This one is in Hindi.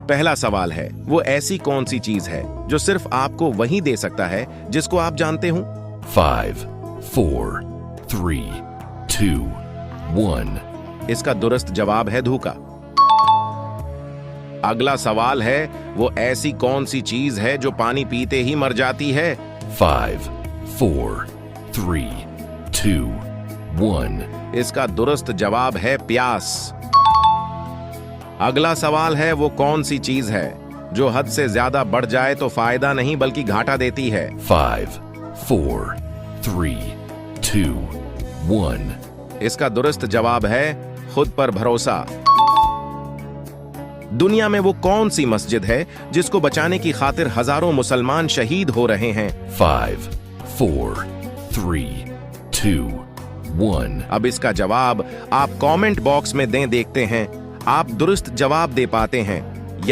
पहला सवाल है, वो ऐसी कौन सी चीज है जो सिर्फ आपको वही दे सकता है जिसको आप जानते हो? 5, 4, 3, 2, 1. इसका दुरुस्त जवाब है धोखा। अगला सवाल है, वो ऐसी कौन सी चीज है जो पानी पीते ही मर जाती है? 5, 4, 3, 2, 1. इसका दुरुस्त जवाब है प्यास। अगला सवाल है, वो कौन सी चीज है जो हद से ज्यादा बढ़ जाए तो फायदा नहीं बल्कि घाटा देती है? 5, 4, 3, 2, 1. इसका दुरुस्त जवाब है खुद पर भरोसा। दुनिया में वो कौन सी मस्जिद है जिसको बचाने की खातिर हजारों मुसलमान शहीद हो रहे हैं? 5, 4, 3, 2, 1. अब इसका जवाब आप कमेंट बॉक्स में दें, देखते हैं आप दुरुस्त जवाब दे पाते हैं